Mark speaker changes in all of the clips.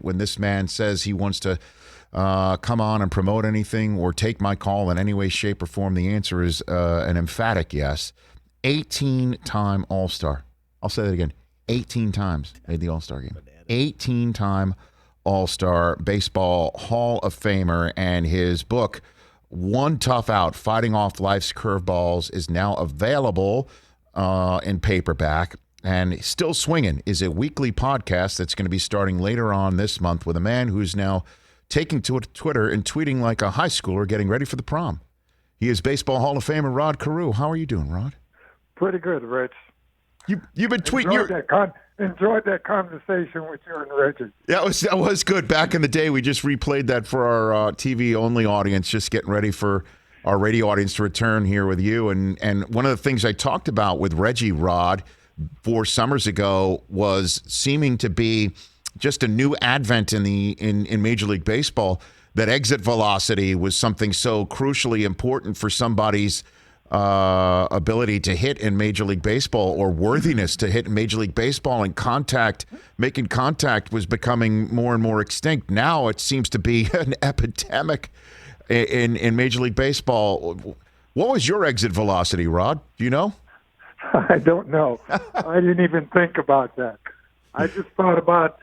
Speaker 1: when this man says he wants to come on and promote anything or take my call in any way, shape, or form, the answer is an emphatic yes. 18-time All-Star. I'll say that again. 18 times made the All-Star game. 18-time All-Star, Baseball Hall of Famer, and his book, One Tough Out, Fighting Off Life's Curveballs, is now available in paperback. And Still Swinging is a weekly podcast that's going to be starting later on this month with a man who's now taking to Twitter and tweeting like a high schooler getting ready for the prom. He is Baseball Hall of Famer Rod Carew. How are you doing, Rod?
Speaker 2: Pretty good, Rich.
Speaker 1: You've been tweeting.
Speaker 2: Enjoyed that conversation with you and Reggie.
Speaker 1: Yeah, that was good. Back in the day, we just replayed that for our TV-only audience, just getting ready for our radio audience to return here with you. And one of the things I talked about with Reggie, Rod, 4 summers ago was seeming to be just a new advent in Major League Baseball, that exit velocity was something so crucially important for somebody's ability to hit in Major League Baseball, or worthiness to hit in Major League Baseball, and making contact was becoming more and more extinct. Now it seems to be an epidemic in Major League Baseball. What was your exit velocity, Rod? Do you know?
Speaker 2: I don't know. I didn't even think about that. I just thought about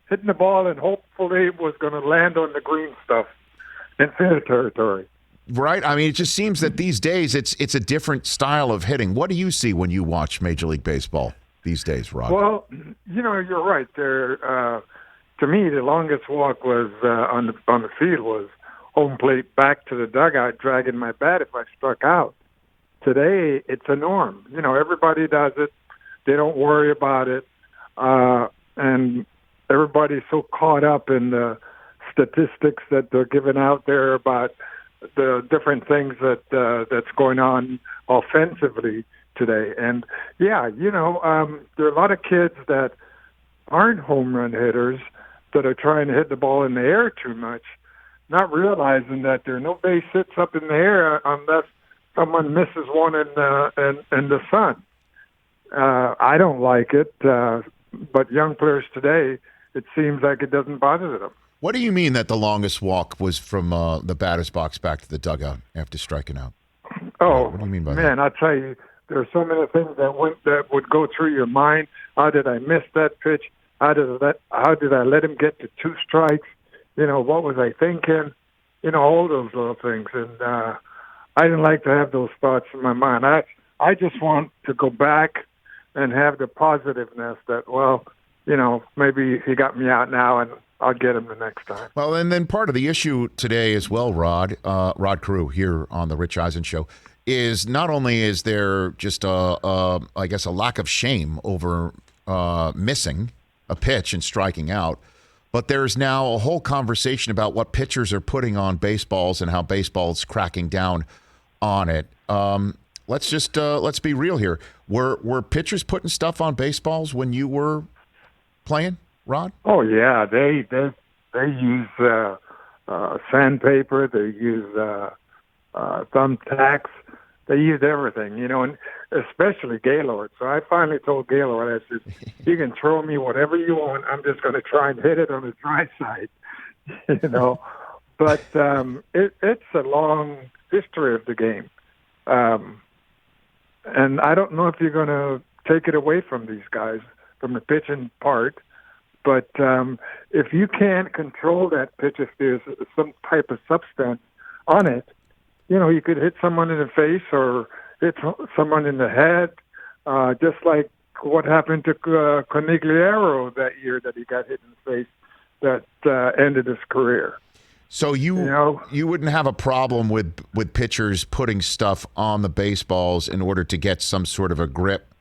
Speaker 2: hitting the ball and hopefully it was going to land on the green stuff in fair territory.
Speaker 1: Right. I mean, it just seems that these days it's a different style of hitting. What do you see when you watch Major League Baseball these days, Rod?
Speaker 2: Well, you're right. There, to me, the longest walk was on the field was home plate back to the dugout, dragging my bat if I struck out. Today, it's a norm. Everybody does it. They don't worry about it. And everybody's so caught up in the statistics that they're giving out there about the different things that's going on offensively today. And, there are a lot of kids that aren't home run hitters that are trying to hit the ball in the air too much, not realizing that there are no base hits up in the air unless someone misses one in the sun. I don't like it, but young players today, it seems like it doesn't bother them.
Speaker 1: What do you mean that the longest walk was from the batter's box back to the dugout after striking out?
Speaker 2: Oh,
Speaker 1: what do you mean by
Speaker 2: man,
Speaker 1: that?
Speaker 2: I tell you, there are so many things that would go through your mind. How did I miss that pitch? How did I let him get to 2 strikes? What was I thinking? All those little things. And I didn't like to have those thoughts in my mind. I just want to go back and have the positiveness that, maybe he got me out now and I'll get him the next time.
Speaker 1: Well, and then part of the issue today as well, Rod Carew here on the Rich Eisen Show, is not only is there just a lack of shame over missing a pitch and striking out, but there's now a whole conversation about what pitchers are putting on baseballs and how baseball's cracking down on it. Let's be real here. Were pitchers putting stuff on baseballs when you were playing, Rod?
Speaker 2: Oh yeah, they use sandpaper. They use thumbtacks. They use everything, and especially Gaylord. So I finally told Gaylord, I said, "You can throw me whatever you want. I'm just going to try and hit it on the dry side." But it's a long history of the game, and I don't know if you're going to take it away from these guys from the pitching part. But if you can't control that pitch, if there's some type of substance on it, you could hit someone in the face or hit someone in the head, just like what happened to Conigliaro that year that he got hit in the face that ended his career.
Speaker 1: So you wouldn't have a problem with pitchers putting stuff on the baseballs in order to get some sort of a grip,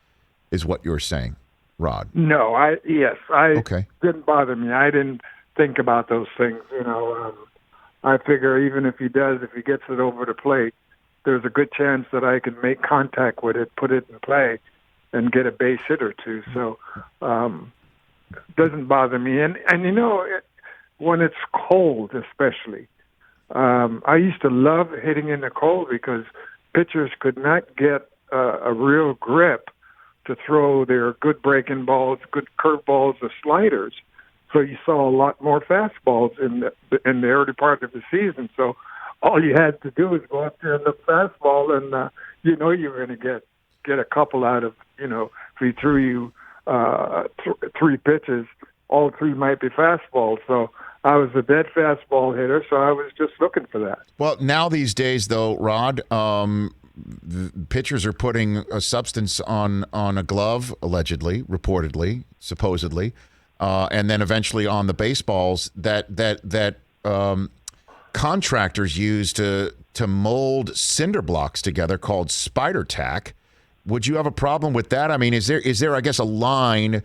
Speaker 1: is what you're saying, Rod?
Speaker 2: No,
Speaker 1: Okay.
Speaker 2: Didn't bother me. I didn't think about those things. I figure even if he gets it over the plate, there's a good chance that I can make contact with it, put it in play, and get a base hit or two. So doesn't bother me. And when it's cold especially, I used to love hitting in the cold because pitchers could not get a real grip to throw their good breaking balls, good curveballs, or sliders. So you saw a lot more fastballs in the early part of the season. So all you had to do was go up there and look fastball, and you know you were going to get a couple out of, you know, if he threw you three pitches, all three might be fastballs. So I was a dead fastball hitter, so I was just looking for that.
Speaker 1: Well, now these days, though, Rod, the pitchers are putting a substance on a glove, allegedly, reportedly, supposedly, and then eventually on the baseballs that contractors use to mold cinder blocks together, called spider tack. Would you have a problem with that? I mean, is there I guess a line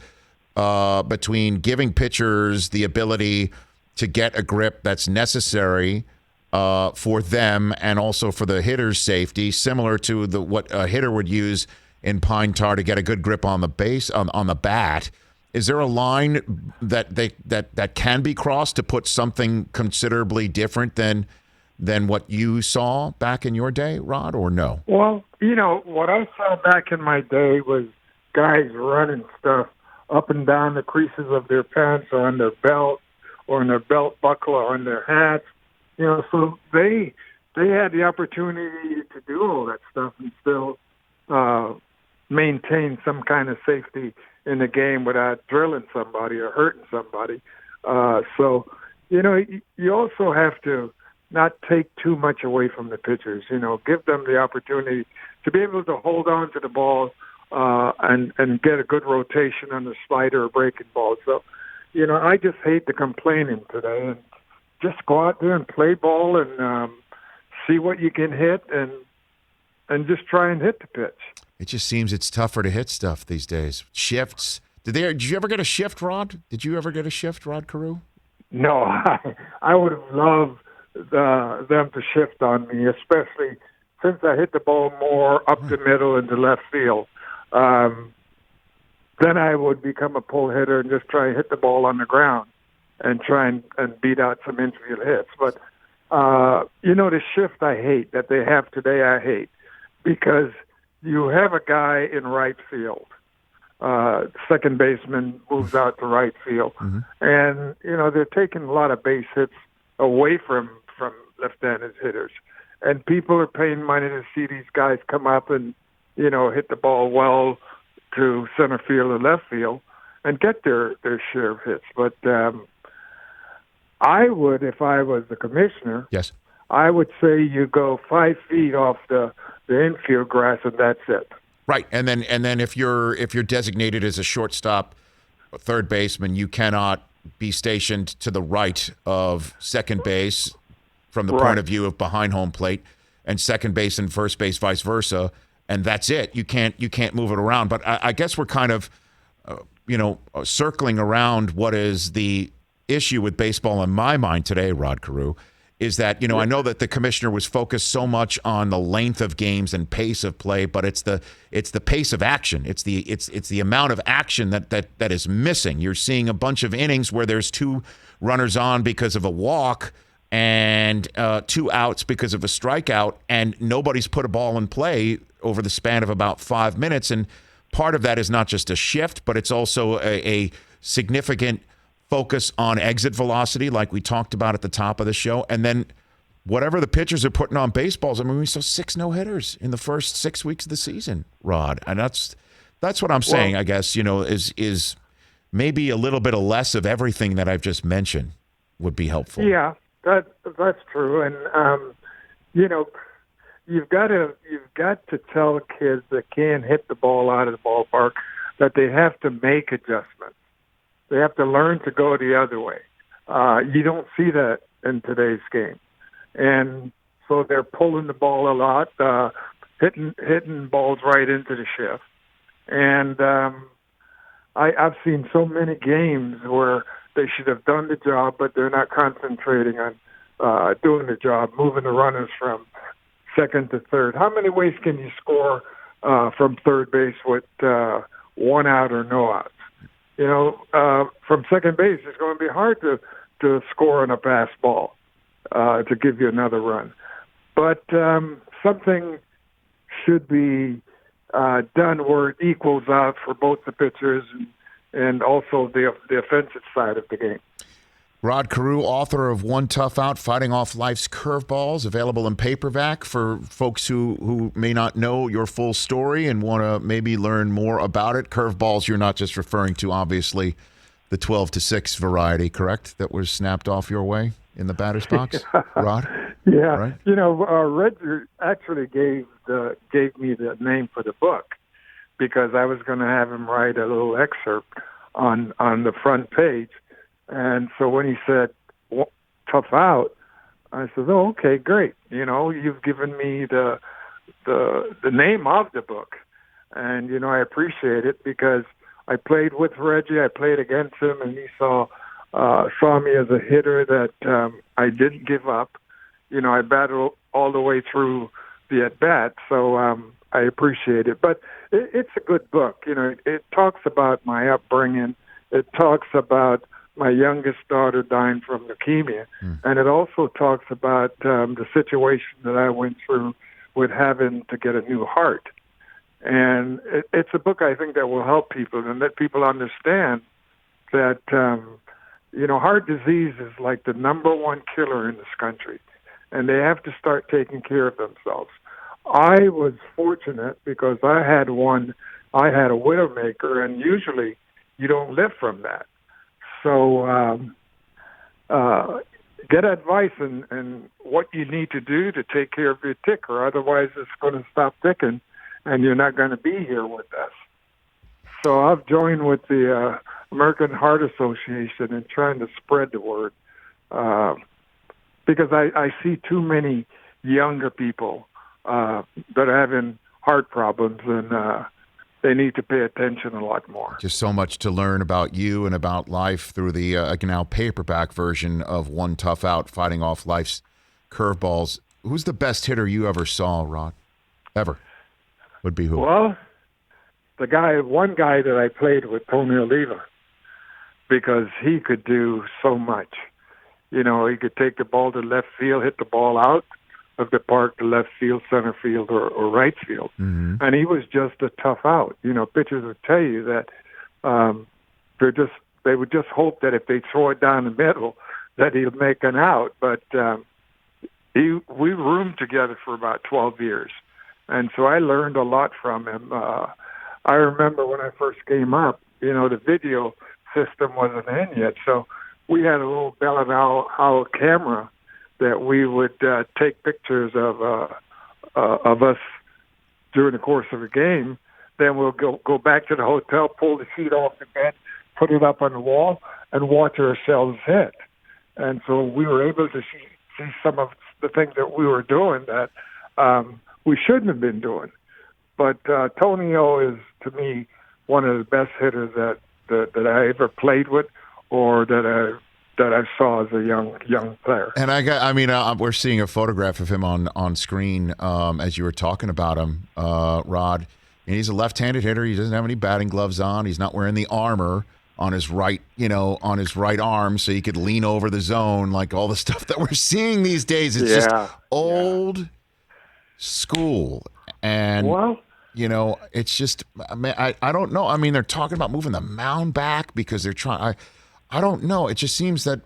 Speaker 1: between giving pitchers the ability to get a grip that's necessary for them and also for the hitter's safety, similar to what a hitter would use in pine tar to get a good grip on the base on the bat? Is there a line that can be crossed to put something considerably different than what you saw back in your day, Rod, or no?
Speaker 2: Well, you know, what I saw back in my day was guys running stuff up and down the creases of their pants or on their belt or in their belt buckle or on their hats. You know, so they had the opportunity to do all that stuff and still maintain some kind of safety in the game without drilling somebody or hurting somebody. So, you know, you also have to not take too much away from the pitchers. You know, give them the opportunity to be able to hold on to the ball and get a good rotation on the slider or breaking ball. So, you know, I just hate the complaining today, and just go out there and play ball and see what you can hit and just try and hit the pitch.
Speaker 1: It just seems it's tougher to hit stuff these days. Shifts. Did you ever get a shift, Rod? Did you ever get a shift, Rod Carew?
Speaker 2: No, I would have loved them to shift on me, especially since I hit the ball more up the middle into left field. Then I would become a pull hitter and just try and hit the ball on the ground and try and beat out some infield hits. But, you know, the shift I hate that they have today, I hate, because you have a guy in right field. Second baseman moves out to right field. Mm-hmm. And, you know, they're taking a lot of base hits away from left-handed hitters. And people are paying money to see these guys come up and, you know, hit the ball well to center field or left field and get their share of hits. But I would, if I was the commissioner,
Speaker 1: yes,
Speaker 2: I would say you go 5 feet off the infield grass and that's it.
Speaker 1: Right, and then if you're designated as a shortstop, a third baseman, you cannot be stationed to the right of second base from the point of view of behind home plate, and second base and first base vice versa, and that's it. You can't move it around. But I guess we're kind of circling around what is the issue with baseball in my mind today, Rod Carew, is that, I know that the commissioner was focused so much on the length of games and pace of play, but it's the pace of action. It's the amount of action that is missing. You're seeing a bunch of innings where there's 2 runners on because of a walk and 2 outs because of a strikeout, and nobody's put a ball in play over the span of about 5 minutes. And part of that is not just a shift, but it's also a significant focus on exit velocity, like we talked about at the top of the show. And then whatever the pitchers are putting on baseballs. I mean, we saw 6 no-hitters in the first 6 weeks of the season, Rod. And that's what I'm saying, I guess, is maybe a little bit of less of everything that I've just mentioned would be helpful.
Speaker 2: Yeah, that's true. And, you've got to tell kids that can't hit the ball out of the ballpark that they have to make adjustments. They have to learn to go the other way. You don't see that in today's game. And so they're pulling the ball a lot, hitting balls right into the shift. And I've seen so many games where they should have done the job, but they're not concentrating on doing the job, moving the runners from second to third. How many ways can you score from third base with 1 out or no outs? From second base, it's going to be hard to score on a pass ball to give you another run. But something should be done where it equals out for both the pitchers, and and also the offensive side of the game.
Speaker 1: Rod Carew, author of One Tough Out, Fighting Off Life's Curveballs, available in paperback for folks who may not know your full story and want to maybe learn more about it. Curveballs, you're not just referring to, obviously, the 12-6 variety, correct? That was snapped off your way in the batter's box, Rod?
Speaker 2: Yeah.
Speaker 1: Right?
Speaker 2: Reggie actually gave me the name for the book because I was going to have him write a little excerpt on the front page. And so when he said, tough out, I said, oh, okay, great. You've given me the name of the book. And, I appreciate it because I played with Reggie. I played against him, and he saw me as a hitter that I didn't give up. I battled all the way through the at-bat, so I appreciate it. But it's a good book. It talks about my upbringing. It talks about my youngest daughter dying from leukemia. And it also talks about the situation that I went through with having to get a new heart. And it's a book I think that will help people and let people understand that, heart disease is like the number one killer in this country. And they have to start taking care of themselves. I was fortunate because I had a widowmaker, and usually you don't live from that. So get advice and what you need to do to take care of your ticker. Otherwise, it's going to stop ticking, and you're not going to be here with us. So I've joined with the American Heart Association in trying to spread the word because I see too many younger people that are having heart problems, and they need to pay attention a lot more.
Speaker 1: Just so much to learn about you and about life through the now paperback version of One Tough Out, Fighting Off Life's Curveballs. Who's the best hitter you ever saw, Rod? Ever? Would be who?
Speaker 2: Well, one guy that I played with, Tony Oliva, because he could do so much. He could take the ball to left field, hit the ball out of the park to left field, center field, or right field. Mm-hmm. And he was just a tough out. Pitchers would tell you that they would just hope that if they throw it down the middle that he'll make an out. But we roomed together for about 12 years. And so I learned a lot from him. I remember when I first came up, the video system wasn't in yet. So we had a little Bell and Howell camera that we would take pictures of us during the course of a game. Then we'll go back to the hotel, pull the sheet off the bed, put it up on the wall, and watch ourselves hit. And so we were able to see some of the things that we were doing that we shouldn't have been doing. But Tony O is, to me, one of the best hitters that I ever played with or that I saw as a young player.
Speaker 1: And we're seeing a photograph of him on screen as you were talking about him, Rod. And he's a left-handed hitter. He doesn't have any batting gloves on. He's not wearing the armor on his right, on his right arm, so he could lean over the zone. Like all the stuff that we're seeing these days, it's just old school. And it's just, I don't know. I mean, they're talking about moving the mound back because they're trying. I don't know. It just seems that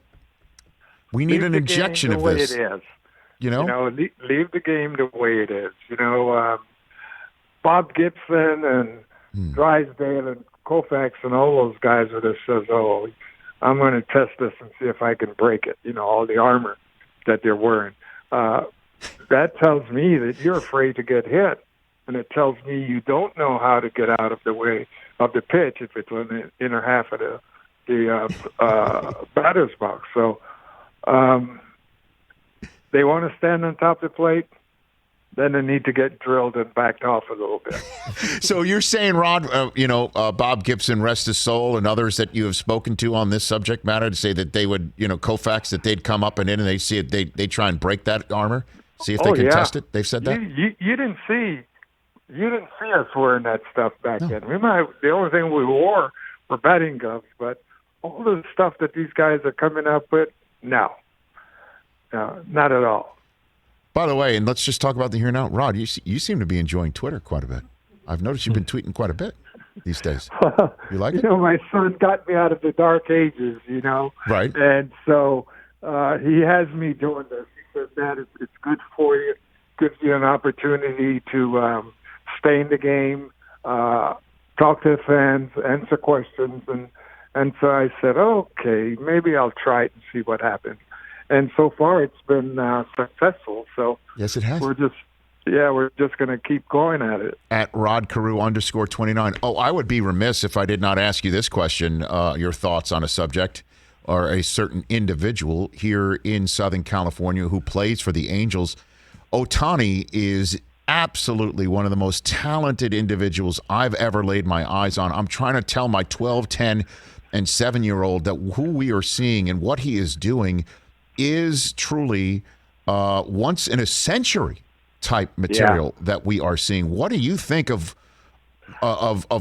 Speaker 1: we need an injection of this.
Speaker 2: Leave the game the way it is. Bob Gibson and Drysdale and Koufax and all those guys are just says, "Oh, I'm going to test this and see if I can break it." All the armor that they're wearing. That tells me that you're afraid to get hit, and it tells me you don't know how to get out of the way of the pitch if it's in the inner half of the batter's box. So they want to stand on top of the plate, then they need to get drilled and backed off a little bit.
Speaker 1: So you're saying, Rod, Bob Gibson, rest his soul, and others that you have spoken to on this subject matter to say that they would, Koufax, that they'd come up and in and they see it, they try and break that armor, see if they can test it. They've said that.
Speaker 2: You didn't see us wearing that stuff back then. The only thing we wore were batting gloves, but all the stuff that these guys are coming up with, no, not at all.
Speaker 1: By the way, and let's just talk about the here and now. Rod, you seem to be enjoying Twitter quite a bit. I've noticed you've been tweeting quite a bit. these days? You like it?
Speaker 2: My son got me out of the dark ages,
Speaker 1: Right.
Speaker 2: And so he has me doing this. He says, Dad, it's good for you. Gives you an opportunity to stay in the game, talk to the fans, answer questions. And so I said, okay, maybe I'll try it and see what happens. And so far it's been successful. So
Speaker 1: yes, it has.
Speaker 2: we're just going to keep going at it.
Speaker 1: At Rod Carew _29. Oh, I would be remiss if I did not ask you this question, your thoughts on a subject or a certain individual here in Southern California who plays for the Angels. Ohtani is absolutely one of the most talented individuals I've ever laid my eyes on. I'm trying to tell my 12, 10, and 7-year-old that who we are seeing and what he is doing is truly once in a century type material that we are seeing. What do you think of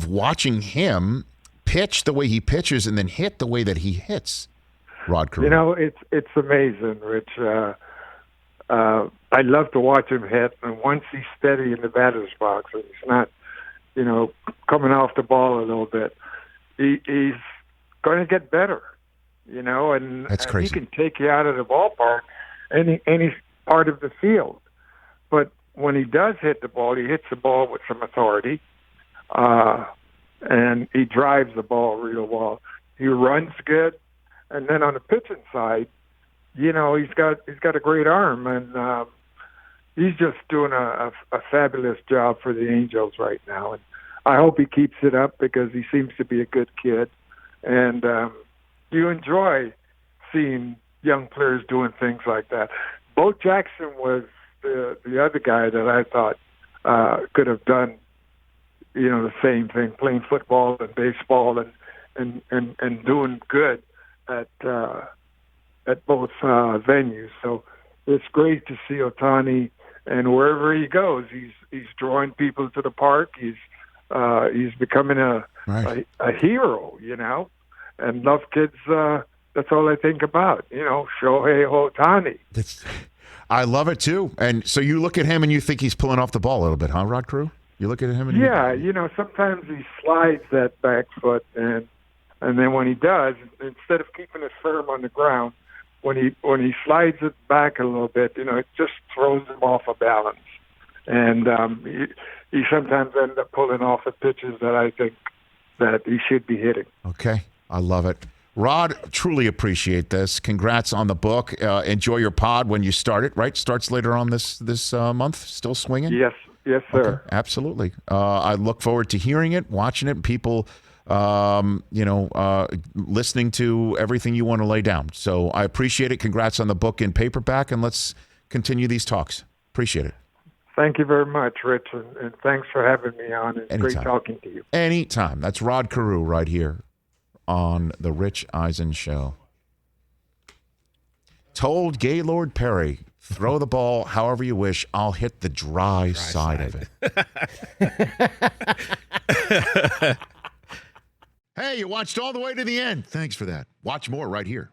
Speaker 1: watching him pitch the way he pitches and then hit the way that he hits, Rod Carew?
Speaker 2: It's amazing, Rich. I love to watch him hit, and once he's steady in the batter's box and he's not, coming off the ball a little bit, he's going to get better, and
Speaker 1: that's crazy.
Speaker 2: He can take you out of the ballpark, any part of the field. But when he does hit the ball, he hits the ball with some authority, and he drives the ball real well. He runs good, and then on the pitching side, he's got a great arm, and he's just doing a fabulous job for the Angels right now. And I hope he keeps it up because he seems to be a good kid, and you enjoy seeing young players doing things like that. Bo Jackson was the other guy that I thought could have done, the same thing, playing football and baseball and doing good at both venues. So it's great to see Ohtani, and wherever he goes, he's drawing people to the park. He's becoming a hero, and love kids. That's all I think about, Shohei Ohtani.
Speaker 1: I love it too. And so you look at him and you think he's pulling off the ball a little bit, huh, Rod Carew? You look at him and
Speaker 2: sometimes he slides that back foot, and then when he does, instead of keeping it firm on the ground, when he slides it back a little bit, it just throws him off a balance, and he sometimes ends up pulling off the pitches that I think that he should be hitting. Okay,
Speaker 1: I love it. Rod, truly appreciate this. Congrats on the book. Enjoy your pod when you start it, right? Starts later on this month. Still swinging?
Speaker 2: Yes, sir.
Speaker 1: Okay, absolutely. I look forward to hearing it, watching it, people, listening to everything you want to lay down. So I appreciate it. Congrats on the book in paperback, and let's continue these talks. Appreciate it.
Speaker 2: Thank you very much, Rich, and thanks for having me on. It's great talking to you.
Speaker 1: Anytime. That's Rod Carew right here on the Rich Eisen Show. Told Gaylord Perry, throw the ball however you wish. I'll hit the dry side of it. Hey, you watched all the way to the end. Thanks for that. Watch more right here.